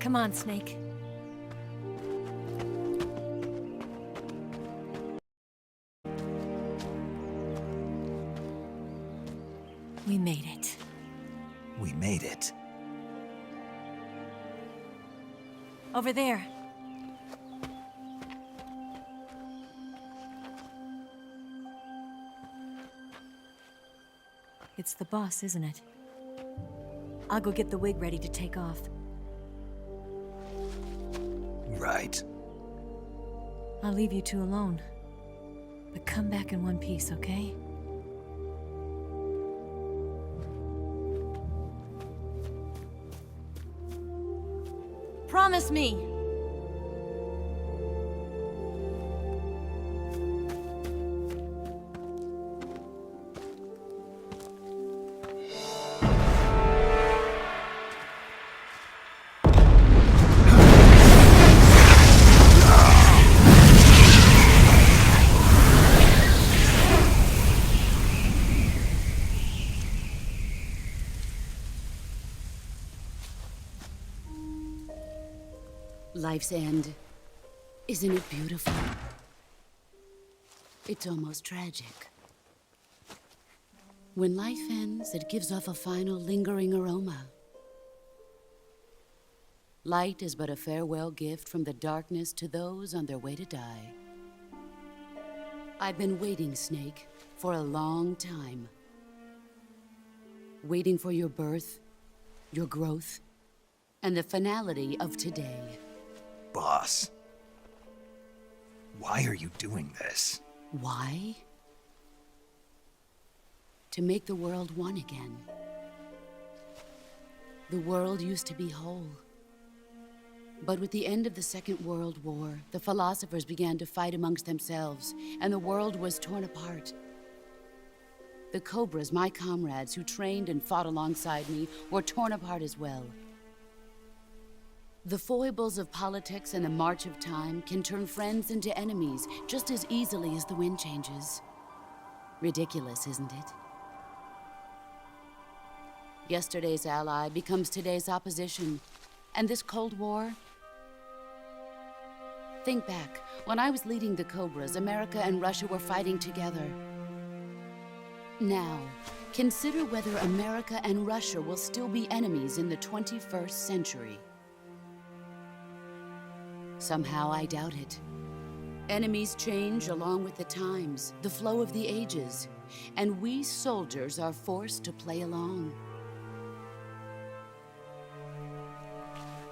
Come on, Snake. We made it. We made it. Over there. It's the boss, isn't it? I'll go get the wig ready to take off. Right. I'll leave you two alone. But come back in one piece, okay? Promise me! Life's end. Isn't it beautiful? It's almost tragic. When life ends, it gives off a final lingering aroma. Light is but a farewell gift from the darkness to those on their way to die. I've been waiting, Snake, for a long time. Waiting for your birth, your growth, and the finality of today. Boss. Why are you doing this? Why? To make the world one again. The world used to be whole. But with the end of the Second World War, the philosophers began to fight amongst themselves, and the world was torn apart. The Cobras, my comrades who trained and fought alongside me, were torn apart as well. The foibles of politics and the march of time can turn friends into enemies just as easily as the wind changes. Ridiculous, isn't it? Yesterday's ally becomes today's opposition. And this Cold War? Think back. When I was leading the Cobras, America and Russia were fighting together. Now, consider whether America and Russia will still be enemies in the 21st century. Somehow I doubt it. Enemies change along with the times, the flow of the ages, and we soldiers are forced to play along.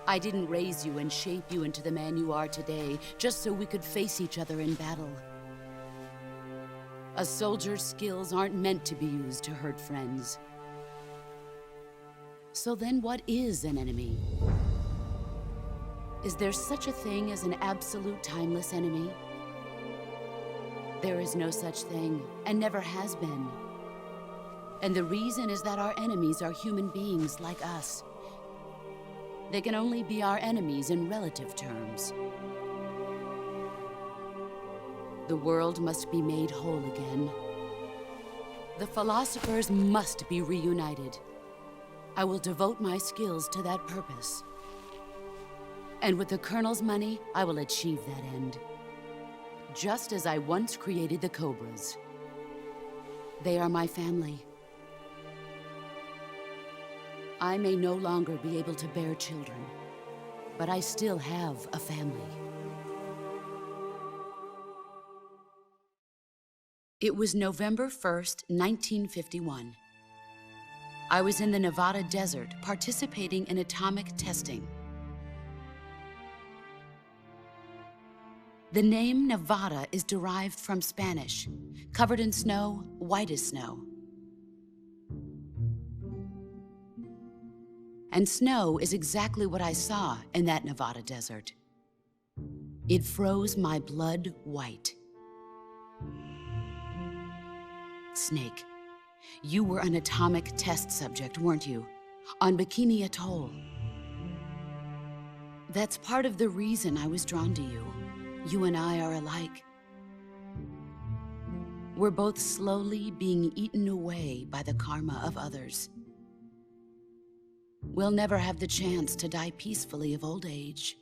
I didn't raise you and shape you into the man you are today just so we could face each other in battle. A soldier's skills aren't meant to be used to hurt friends. So then what is an enemy? Is there such a thing as an absolute timeless enemy? There is no such thing, and never has been. And the reason is that our enemies are human beings like us. They can only be our enemies in relative terms. The world must be made whole again. The philosophers must be reunited. I will devote my skills to that purpose. And with the Colonel's money, I will achieve that end. Just as I once created the Cobras. They are my family. I may no longer be able to bear children, but I still have a family. It was November 1st, 1951. I was in the Nevada desert participating in atomic testing. The name Nevada is derived from Spanish, covered in snow, white as snow. And snow is exactly what I saw in that Nevada desert. It froze my blood white. Snake, you were an atomic test subject, weren't you? On Bikini Atoll. That's part of the reason I was drawn to you. You and I are alike. We're both slowly being eaten away by the karma of others. we'll never have the chance to die peacefully of old age.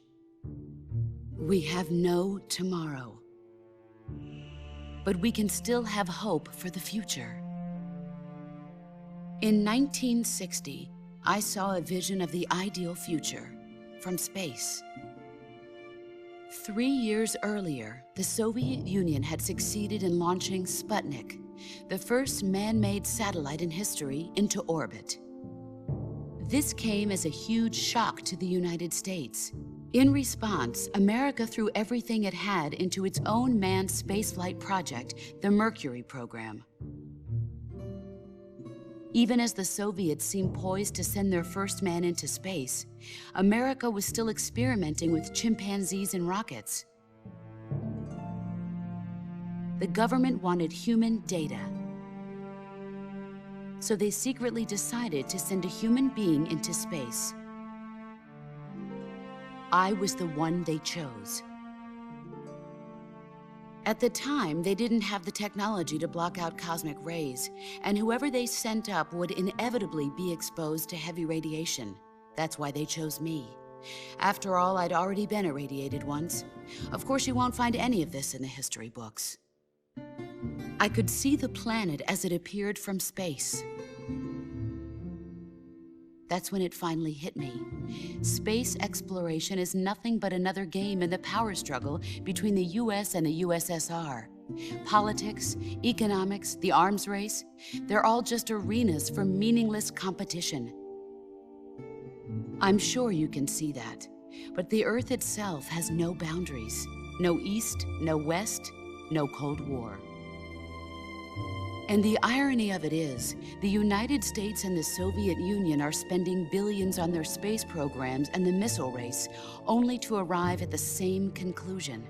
We have no tomorrow. But we can still have hope for the future. In 1960, I saw a vision of the ideal future from space. 3 years earlier, the Soviet Union had succeeded in launching Sputnik, the first man-made satellite in history, into orbit. This came as a huge shock to the United States. In response, America threw everything it had into its own manned spaceflight project, the Mercury program. Even as the Soviets seemed poised to send their first man into space, America was still experimenting with chimpanzees and rockets. The government wanted human data, so they secretly decided to send a human being into space. I was the one they chose. At the time, they didn't have the technology to block out cosmic rays, and whoever they sent up would inevitably be exposed to heavy radiation. That's why they chose me. After all, I'd already been irradiated once. Of course, you won't find any of this in the history books. I could see the planet as it appeared from space. That's when it finally hit me. Space exploration is nothing but another game in the power struggle between the US and the USSR. Politics, economics, the arms race, they're all just arenas for meaningless competition. I'm sure you can see that, but the Earth itself has no boundaries. No East, no West, no Cold War. And the irony of it is, the United States and the Soviet Union are spending billions on their space programs and the missile race, only to arrive at the same conclusion.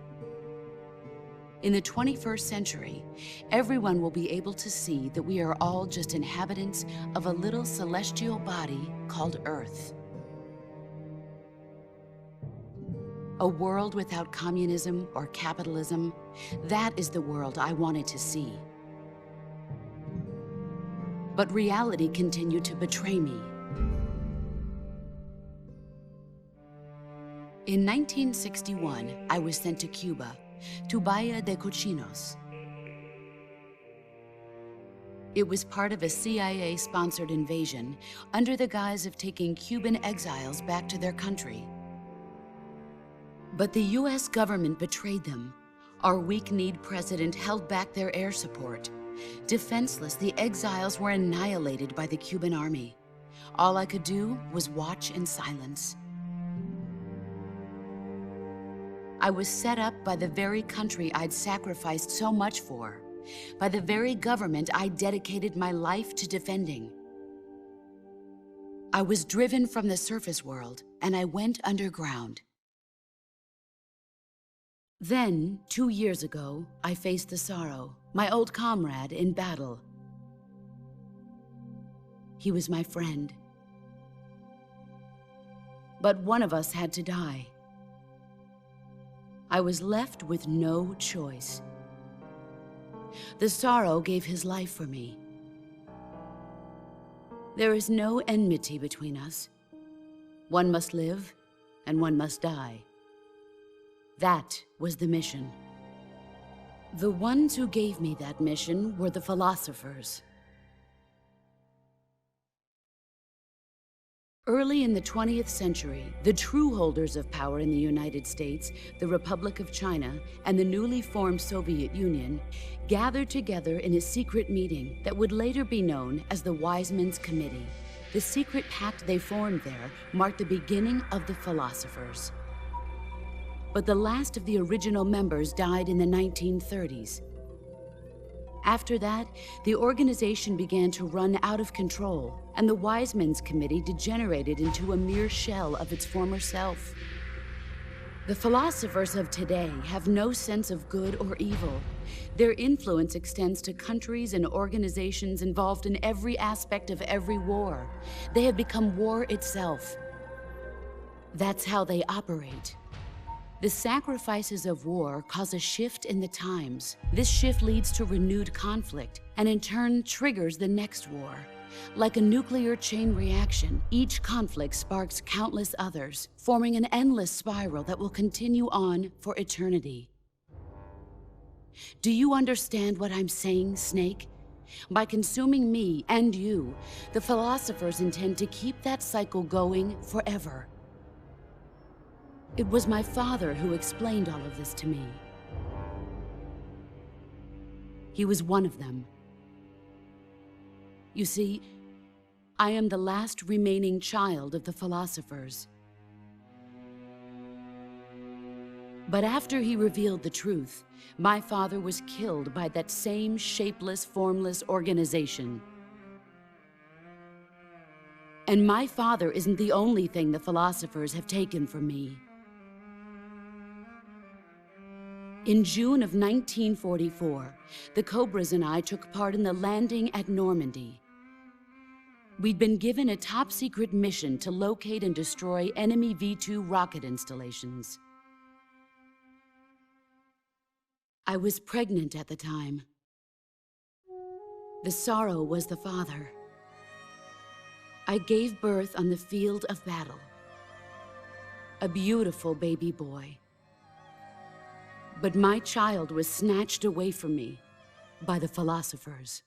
In the 21st century, everyone will be able to see that we are all just inhabitants of a little celestial body called Earth. A world without communism or capitalism, that is the world I wanted to see. But reality continued to betray me. In 1961, I was sent to Cuba, to Bahia de Cochinos. It was part of a CIA-sponsored invasion under the guise of taking Cuban exiles back to their country. But the US government betrayed them. Our weak-kneed president held back their air support. Defenseless, the exiles were annihilated by the Cuban army. All I could do was watch in silence. I was set up by the very country I'd sacrificed so much for, by the very government I dedicated my life to defending. I was driven from the surface world, and I went underground. Then, 2 years ago, I faced the Sorrow, my old comrade in battle. He was my friend. But one of us had to die. I was left with no choice. The Sorrow gave his life for me. There is no enmity between us. One must live, and one must die. That was the mission. The ones who gave me that mission were the philosophers. Early in the 20th century, the true holders of power in the United States, the Republic of China, and the newly formed Soviet Union gathered together in a secret meeting that would later be known as the Wise Men's Committee. The secret pact they formed there marked the beginning of the philosophers. But the last of the original members died in the 1930s. After that, the organization began to run out of control, and the Wise Men's Committee degenerated into a mere shell of its former self. The philosophers of today have no sense of good or evil. Their influence extends to countries and organizations involved in every aspect of every war. They have become war itself. That's how they operate. The sacrifices of war cause a shift in the times. This shift leads to renewed conflict, and in turn triggers the next war. Like a nuclear chain reaction, each conflict sparks countless others, forming an endless spiral that will continue on for eternity. Do you understand what I'm saying, Snake? By consuming me and you, the philosophers intend to keep that cycle going forever. It was my father who explained all of this to me. He was one of them. You see, I am the last remaining child of the philosophers. But after he revealed the truth, my father was killed by that same shapeless, formless organization. And my father isn't the only thing the philosophers have taken from me. In June of 1944, the Cobras and I took part in the landing at Normandy. We'd been given a top-secret mission to locate and destroy enemy V-2 rocket installations. I was pregnant at the time. The sorrow was the father. I gave birth on the field of battle. A beautiful baby boy. But my child was snatched away from me by the philosophers.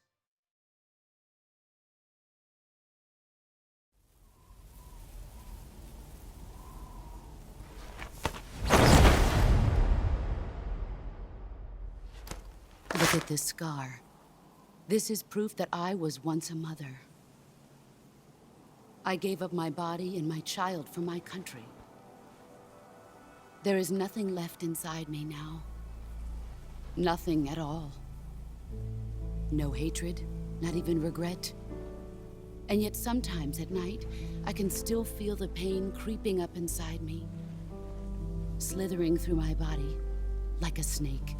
Look at this scar. This is proof that I was once a mother. I gave up my body and my child for my country. There is nothing left inside me now. Nothing at all. No hatred, not even regret. And yet sometimes at night, I can still feel the pain creeping up inside me, slithering through my body like a snake.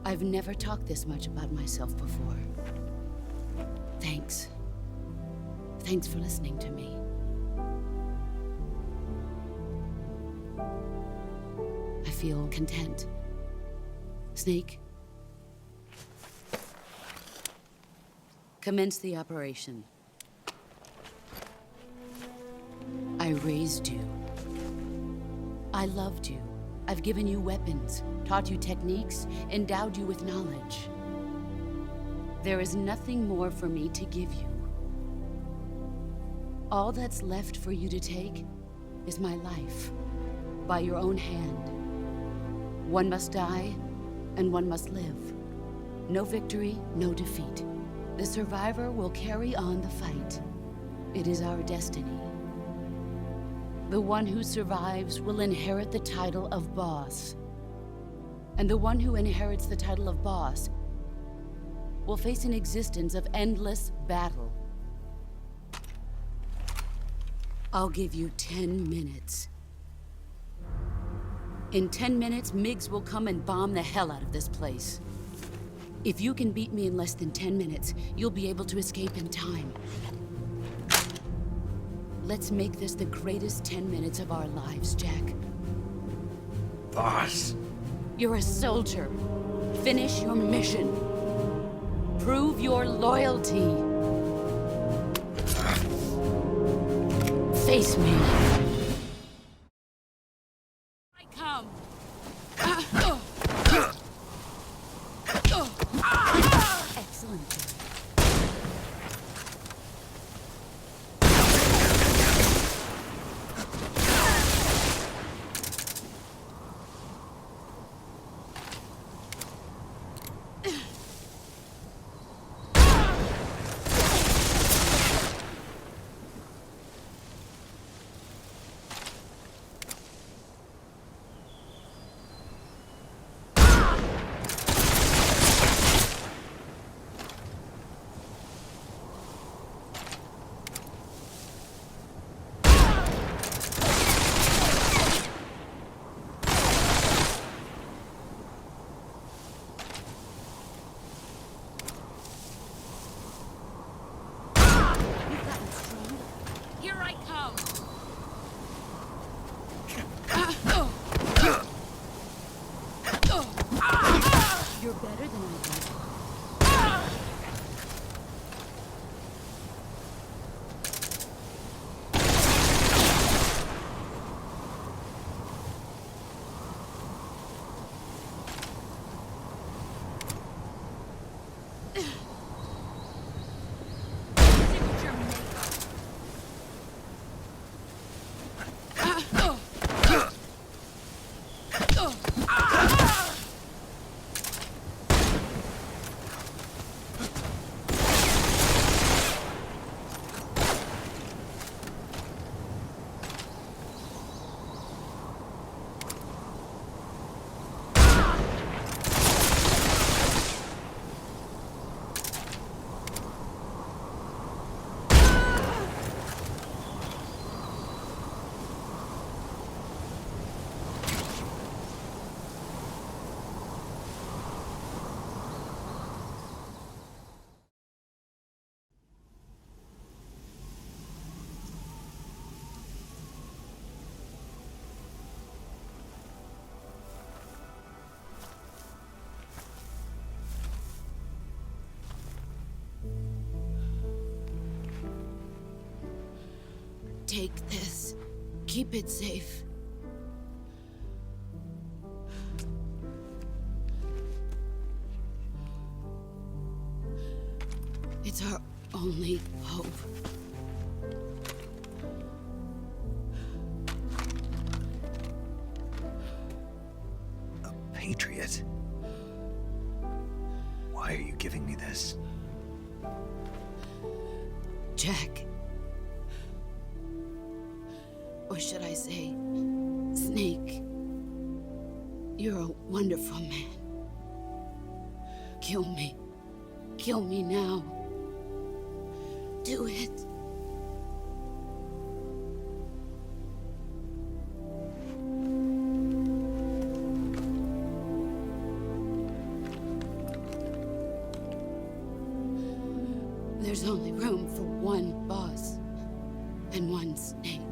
I've never talked this much about myself before. Thanks. Thanks for listening to me. I feel content. Snake, commence the operation. I raised you. I loved you. I've given you weapons, taught you techniques, endowed you with knowledge. There is nothing more for me to give you. All that's left for you to take is my life, by your own hand. One must die, and one must live. No victory, no defeat. The survivor will carry on the fight. It is our destiny. The one who survives will inherit the title of boss. And the one who inherits the title of boss will face an existence of endless battle. I'll give you 10 minutes. In 10 minutes, MiGs will come and bomb the hell out of this place. If you can beat me in less than 10 minutes, you'll be able to escape in time. Let's make this the greatest 10 minutes of our lives, Jack. Boss. You're a soldier. Finish your mission. Prove your loyalty. Face me. I come. Excellent. Take this. Keep it safe. It's our only hope. A patriot? Why are you giving me this? Jack. Or should I say, Snake. You're a wonderful man. Kill me. Kill me now. Do it. There's only room for one boss and one snake.